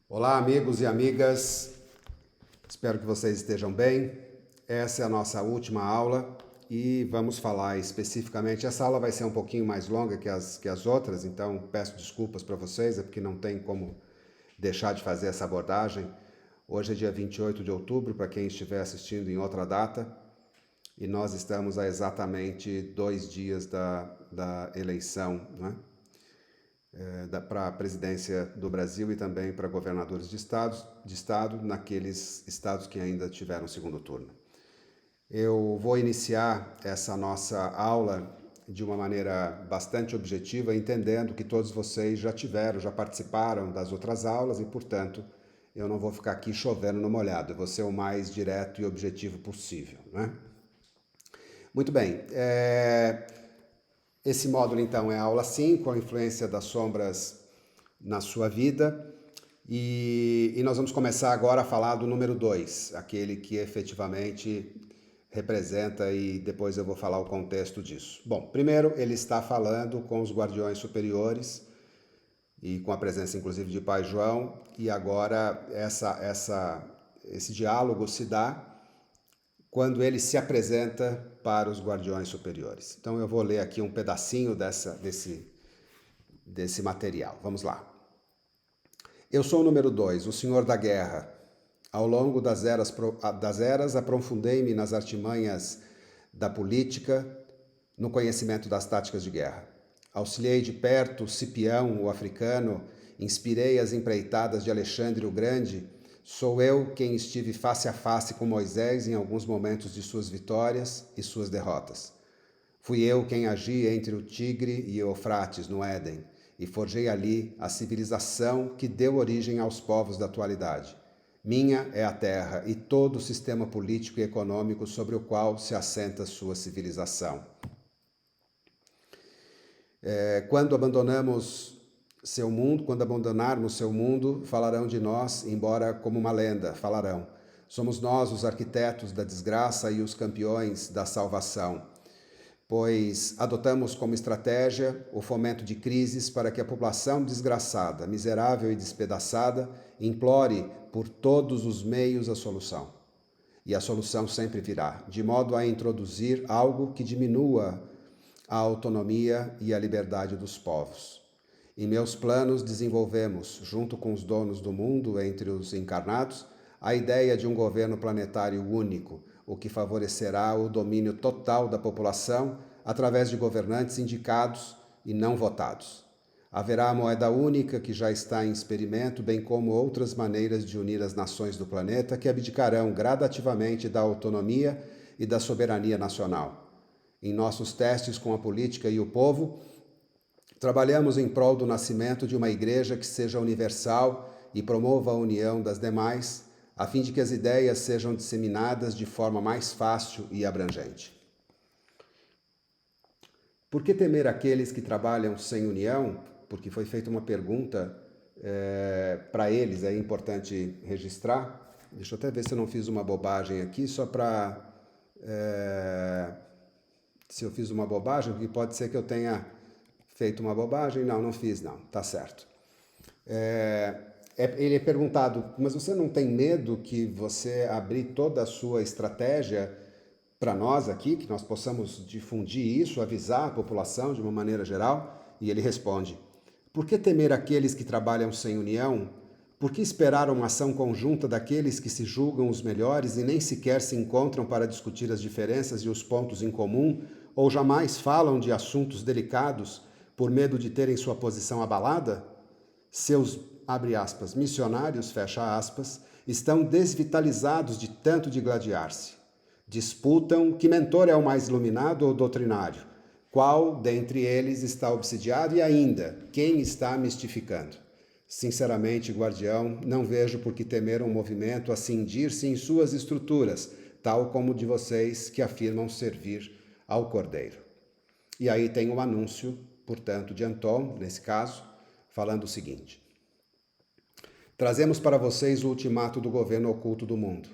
Olá, amigos e amigas. Espero que vocês estejam bem. Essa é a nossa última aula e vamos falar especificamente. Essa aula vai ser um pouquinho mais longa que as outras, então peço desculpas para vocês, é porque não tem como deixar de fazer essa abordagem. Hoje é dia 28 de outubro, para quem estiver assistindo em outra data, e nós estamos a exatamente 2 dias da eleição, né? Para a presidência do Brasil e também para governadores de estado naqueles estados que ainda tiveram segundo turno. Eu vou iniciar essa nossa aula de uma maneira bastante objetiva, entendendo que todos vocês já participaram das outras aulas e, portanto, eu não vou ficar aqui chovendo no molhado, eu vou ser o mais direto e objetivo possível, né? Muito bem, esse módulo, então, é a aula 5, a influência das sombras na sua vida. E nós vamos começar agora a falar do número 2, aquele que efetivamente representa, e depois eu vou falar o contexto disso. Bom, primeiro ele está falando com os guardiões superiores e com a presença inclusive de Pai João, e agora esse diálogo se dá quando ele se apresenta para os guardiões superiores. Então eu vou ler aqui um pedacinho desse material. Vamos lá. Eu sou o número 2, o senhor da guerra. Ao longo das eras aprofundei-me nas artimanhas da política, no conhecimento das táticas de guerra. Auxiliei de perto Cipião, o africano, inspirei as empreitadas de Alexandre o Grande. Sou eu quem estive face a face com Moisés em alguns momentos de suas vitórias e suas derrotas. Fui eu quem agi entre o Tigre e Eufrates, no Éden, e forjei ali a civilização que deu origem aos povos da atualidade. Minha é a terra e todo o sistema político e econômico sobre o qual se assenta sua civilização. Quando abandonarmos seu mundo, falarão de nós, embora como uma lenda, falarão. Somos nós os arquitetos da desgraça e os campeões da salvação, pois adotamos como estratégia o fomento de crises para que a população desgraçada, miserável e despedaçada implore por todos os meios a solução. E a solução sempre virá, de modo a introduzir algo que diminua a autonomia e a liberdade dos povos. Em meus planos desenvolvemos, junto com os donos do mundo, entre os encarnados, a ideia de um governo planetário único, o que favorecerá o domínio total da população através de governantes indicados e não votados. Haverá a moeda única que já está em experimento, bem como outras maneiras de unir as nações do planeta que abdicarão gradativamente da autonomia e da soberania nacional. Em nossos testes com a política e o povo, trabalhamos em prol do nascimento de uma igreja que seja universal e promova a união das demais, a fim de que as ideias sejam disseminadas de forma mais fácil e abrangente. Por que temer aqueles que trabalham sem união? Porque foi feita uma pergunta para eles, é importante registrar. Deixa eu até ver se eu não fiz uma bobagem aqui, só para... se eu fiz uma bobagem, porque pode ser que eu feito uma bobagem. Não fiz, não, tá certo. Ele é perguntado, mas você não tem medo que você abrir toda a sua estratégia para nós aqui, que nós possamos difundir isso, avisar a população de uma maneira geral? E ele responde, por que temer aqueles que trabalham sem união? Por que esperar uma ação conjunta daqueles que se julgam os melhores e nem sequer se encontram para discutir as diferenças e os pontos em comum, ou jamais falam de assuntos delicados por medo de terem sua posição abalada? Seus, abre aspas, missionários, fecha aspas, estão desvitalizados de tanto digladiar-se. Disputam que mentor é o mais iluminado ou doutrinário, qual dentre eles está obsidiado e ainda, quem está mistificando. Sinceramente, guardião, não vejo por que temer um movimento a cindir-se em suas estruturas, tal como o de vocês que afirmam servir ao Cordeiro. E aí tem um anúncio, portanto, de Anton, nesse caso, falando o seguinte. Trazemos para vocês o ultimato do governo oculto do mundo.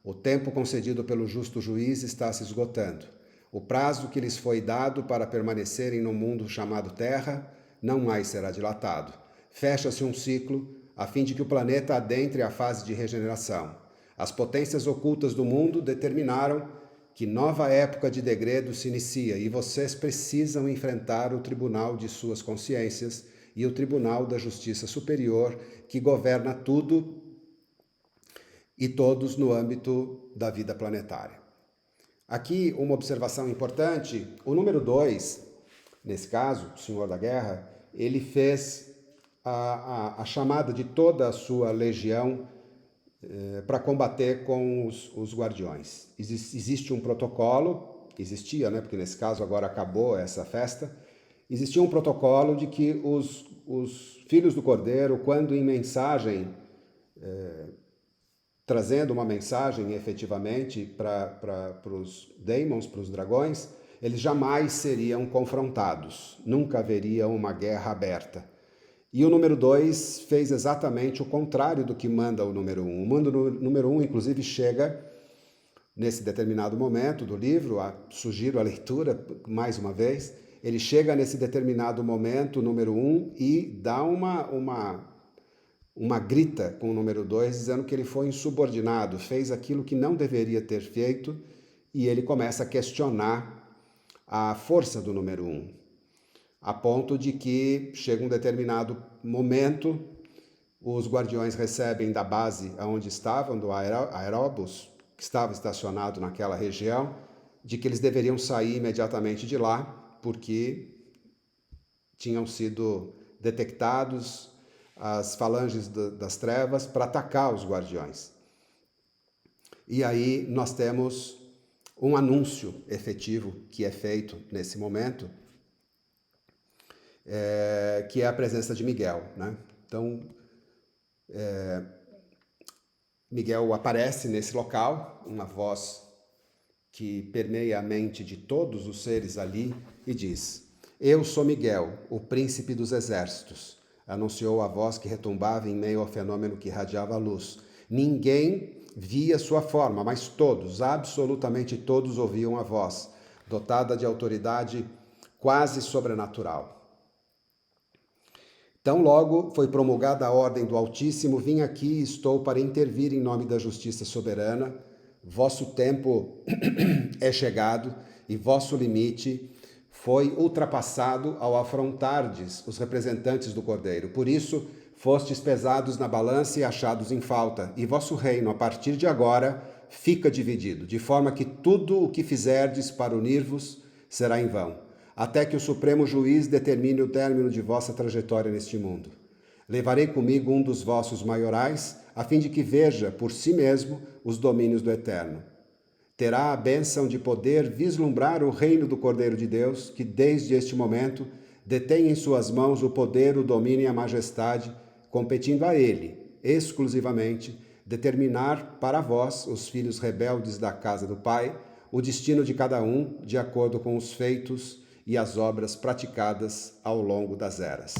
O tempo concedido pelo justo juiz está se esgotando. O prazo que lhes foi dado para permanecerem no mundo chamado Terra não mais será dilatado. Fecha-se um ciclo, a fim de que o planeta adentre a fase de regeneração. As potências ocultas do mundo determinaram que nova época de degredo se inicia e vocês precisam enfrentar o tribunal de suas consciências e o tribunal da justiça superior que governa tudo e todos no âmbito da vida planetária. Aqui uma observação importante, o número 2, nesse caso, o Senhor da Guerra, ele fez a chamada de toda a sua legião para combater com os guardiões. Existe um protocolo, existia, né, porque nesse caso agora acabou essa festa, existia um protocolo de que os filhos do Cordeiro, quando em mensagem, trazendo uma mensagem efetivamente para os daemons, para os dragões, eles jamais seriam confrontados, nunca haveria uma guerra aberta. E o número 2 fez exatamente o contrário do que manda o número 1. O número 1, inclusive, chega nesse determinado momento do livro, sugiro a leitura mais uma vez, ele chega nesse determinado momento, o número 1, e dá uma grita com o número 2, dizendo que ele foi insubordinado, fez aquilo que não deveria ter feito, e ele começa a questionar a força do número 1. A ponto de que chega um determinado momento, os guardiões recebem da base onde estavam, do aeróbus, que estava estacionado naquela região, de que eles deveriam sair imediatamente de lá, porque tinham sido detectados as falanges das trevas para atacar os guardiões. E aí nós temos um anúncio efetivo que é feito nesse momento, que é a presença de Miguel, né? Então, Miguel aparece nesse local, uma voz que permeia a mente de todos os seres ali e diz: "Eu sou Miguel, o príncipe dos exércitos", anunciou a voz que retumbava em meio ao fenômeno que irradiava a luz. Ninguém via sua forma, mas todos, absolutamente todos, ouviam a voz, dotada de autoridade quase sobrenatural. Tão logo foi promulgada a ordem do Altíssimo, vim aqui e estou para intervir em nome da justiça soberana. Vosso tempo é chegado e vosso limite foi ultrapassado ao afrontardes os representantes do Cordeiro. Por isso, fostes pesados na balança e achados em falta, e vosso reino, a partir de agora, fica dividido, de forma que tudo o que fizerdes para unir-vos será em vão, até que o Supremo Juiz determine o término de vossa trajetória neste mundo. Levarei comigo um dos vossos maiorais, a fim de que veja por si mesmo os domínios do Eterno. Terá a bênção de poder vislumbrar o reino do Cordeiro de Deus, que desde este momento detém em suas mãos o poder, o domínio e a majestade, competindo a ele, exclusivamente, determinar para vós, os filhos rebeldes da casa do Pai, o destino de cada um, de acordo com os feitos e as obras praticadas ao longo das eras.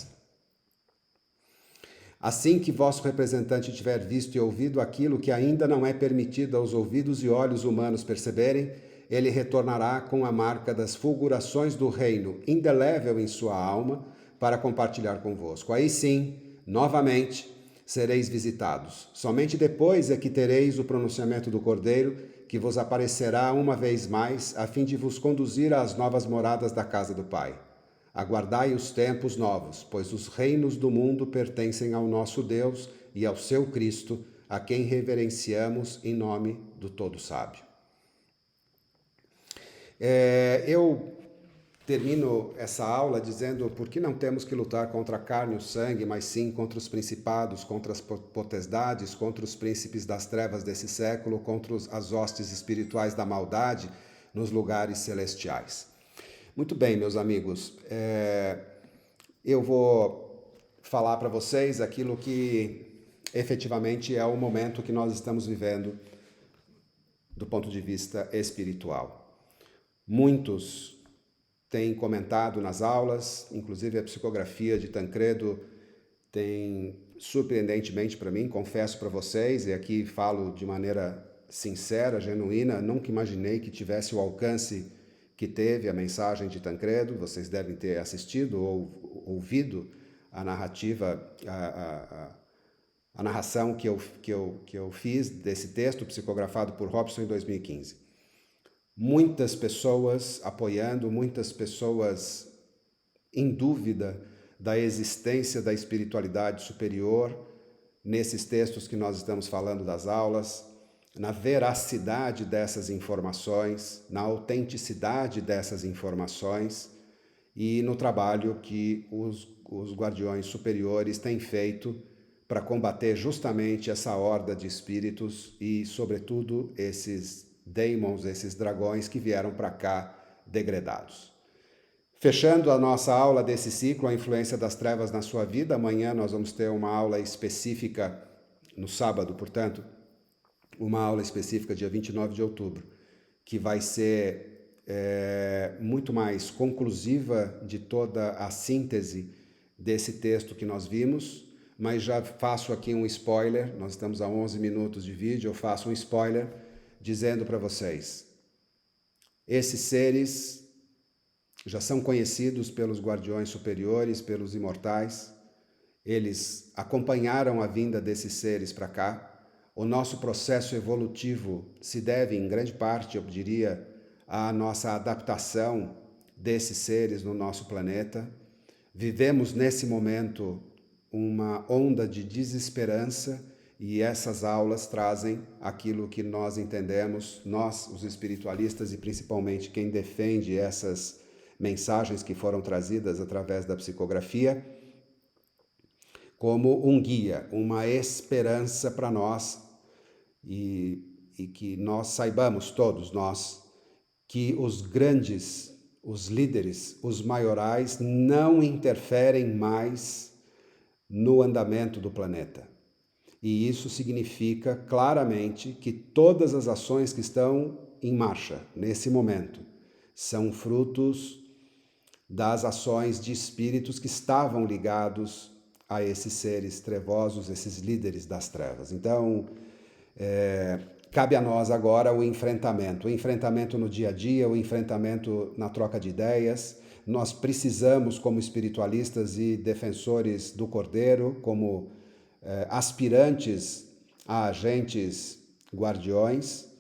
Assim que vosso representante tiver visto e ouvido aquilo que ainda não é permitido aos ouvidos e olhos humanos perceberem, ele retornará com a marca das fulgurações do reino indelével em sua alma para compartilhar convosco. Aí sim, novamente, sereis visitados. Somente depois é que tereis o pronunciamento do Cordeiro, que vos aparecerá uma vez mais, a fim de vos conduzir às novas moradas da casa do Pai. Aguardai os tempos novos, pois os reinos do mundo pertencem ao nosso Deus e ao seu Cristo, a quem reverenciamos em nome do Todo Sábio. Eu termino essa aula dizendo por que não temos que lutar contra a carne e o sangue, mas sim contra os principados, contra as potestades, contra os príncipes das trevas desse século, contra as hostes espirituais da maldade nos lugares celestiais. Muito bem, meus amigos, eu vou falar para vocês aquilo que efetivamente é o momento que nós estamos vivendo do ponto de vista espiritual. Muitos têm comentado nas aulas, inclusive a psicografia de Tancredo tem, surpreendentemente para mim, confesso para vocês, e aqui falo de maneira sincera, genuína, nunca imaginei que tivesse o alcance que teve a mensagem de Tancredo. Vocês devem ter assistido ou ouvido a narrativa, a narração que eu fiz desse texto, psicografado por Robson em 2015. Muitas pessoas apoiando, muitas pessoas em dúvida da existência da espiritualidade superior nesses textos que nós estamos falando das aulas, na veracidade dessas informações, na autenticidade dessas informações e no trabalho que os guardiões superiores têm feito para combater justamente essa horda de espíritos e, sobretudo, esses demons, esses dragões que vieram para cá degradados. Fechando a nossa aula desse ciclo, a influência das trevas na sua vida, amanhã nós vamos ter uma aula específica, no sábado, portanto, uma aula específica, dia 29 de outubro, que vai ser muito mais conclusiva de toda a síntese desse texto que nós vimos, mas já faço aqui um spoiler, nós estamos a 11 minutos de vídeo, eu faço um spoiler dizendo para vocês, esses seres já são conhecidos pelos guardiões superiores, pelos imortais, eles acompanharam a vinda desses seres para cá, o nosso processo evolutivo se deve, em grande parte, eu diria, à nossa adaptação desses seres no nosso planeta. Vivemos nesse momento uma onda de desesperança e essas aulas trazem aquilo que nós entendemos, nós, os espiritualistas e principalmente quem defende essas mensagens que foram trazidas através da psicografia, como um guia, uma esperança para nós e que nós saibamos, todos nós, que os grandes, os líderes, os maiorais não interferem mais no andamento do planeta. E isso significa claramente que todas as ações que estão em marcha nesse momento são frutos das ações de espíritos que estavam ligados a esses seres trevosos, esses líderes das trevas. Então, cabe a nós agora o enfrentamento no dia a dia, o enfrentamento na troca de ideias. Nós precisamos, como espiritualistas e defensores do Cordeiro, como aspirantes a agentes guardiões,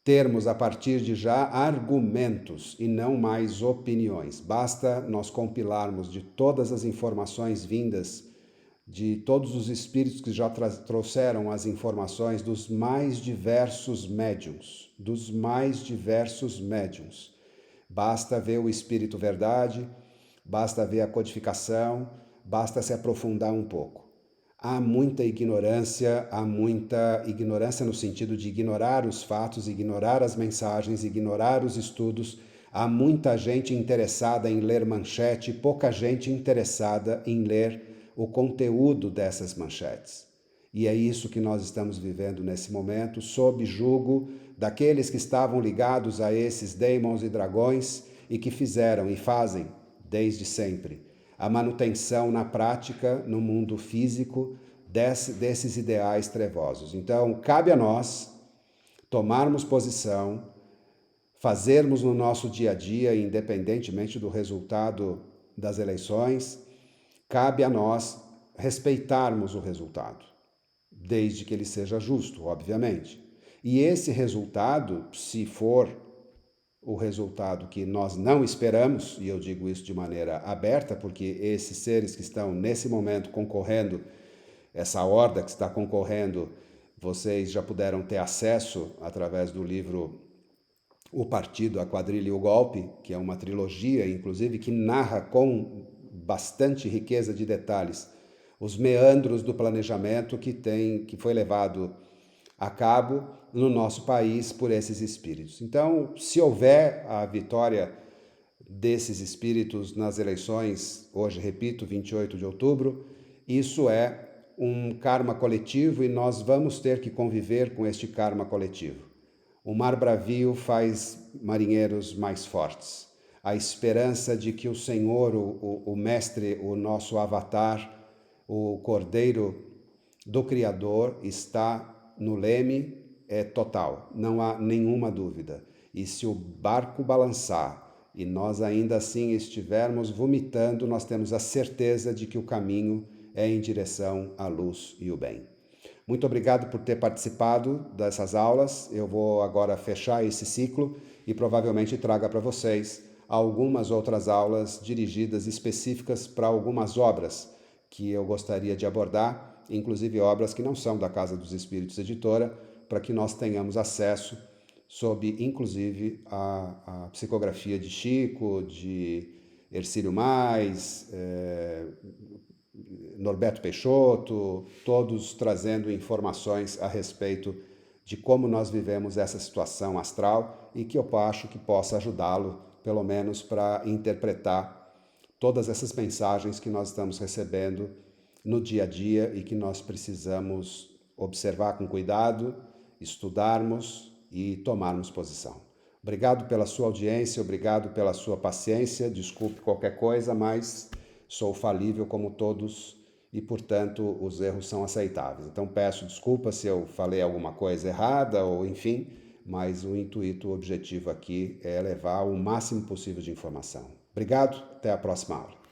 termos a partir de já argumentos e não mais opiniões. Basta nós compilarmos de todas as informações vindas de todos os espíritos que já trouxeram as informações dos mais diversos médiuns, Basta ver o Espírito Verdade, basta ver a codificação, basta se aprofundar um pouco. Há muita ignorância no sentido de ignorar os fatos, ignorar as mensagens, ignorar os estudos. Há muita gente interessada em ler manchete, pouca gente interessada em ler o conteúdo dessas manchetes. E é isso que nós estamos vivendo nesse momento, sob julgo daqueles que estavam ligados a esses demons e dragões e que fizeram e fazem, desde sempre, a manutenção na prática, no mundo físico, desses ideais trevosos. Então, cabe a nós tomarmos posição, fazermos no nosso dia a dia, independentemente do resultado das eleições, cabe a nós respeitarmos o resultado, desde que ele seja justo, obviamente. E esse resultado, se for o resultado que nós não esperamos, e eu digo isso de maneira aberta, porque esses seres que estão nesse momento concorrendo, essa horda que está concorrendo, vocês já puderam ter acesso através do livro O Partido, a Quadrilha e o Golpe, que é uma trilogia, inclusive, que narra com bastante riqueza de detalhes os meandros do planejamento que foi levado a cabo no nosso país por esses espíritos. Então, se houver a vitória desses espíritos nas eleições, hoje, repito, 28 de outubro, isso é um karma coletivo e nós vamos ter que conviver com este karma coletivo. O mar bravio faz marinheiros mais fortes. A esperança de que o Senhor, o Mestre, o nosso avatar, o Cordeiro do Criador está no leme, é total, não há nenhuma dúvida. E se o barco balançar e nós ainda assim estivermos vomitando, nós temos a certeza de que o caminho é em direção à luz e o bem. Muito obrigado por ter participado dessas aulas. Eu vou agora fechar esse ciclo e provavelmente traga para vocês algumas outras aulas dirigidas específicas para algumas obras que eu gostaria de abordar, inclusive obras que não são da Casa dos Espíritos Editora, para que nós tenhamos acesso sob, inclusive, a psicografia de Chico, de Hercílio Mais, Norberto Peixoto, todos trazendo informações a respeito de como nós vivemos essa situação astral e que eu acho que possa ajudá-lo, pelo menos, para interpretar todas essas mensagens que nós estamos recebendo no dia a dia e que nós precisamos observar com cuidado, estudarmos e tomarmos posição. Obrigado pela sua audiência, obrigado pela sua paciência, desculpe qualquer coisa, mas sou falível como todos e, portanto, os erros são aceitáveis. Então peço desculpas se eu falei alguma coisa errada ou enfim, mas o intuito, o objetivo aqui é levar o máximo possível de informação. Obrigado, até a próxima aula.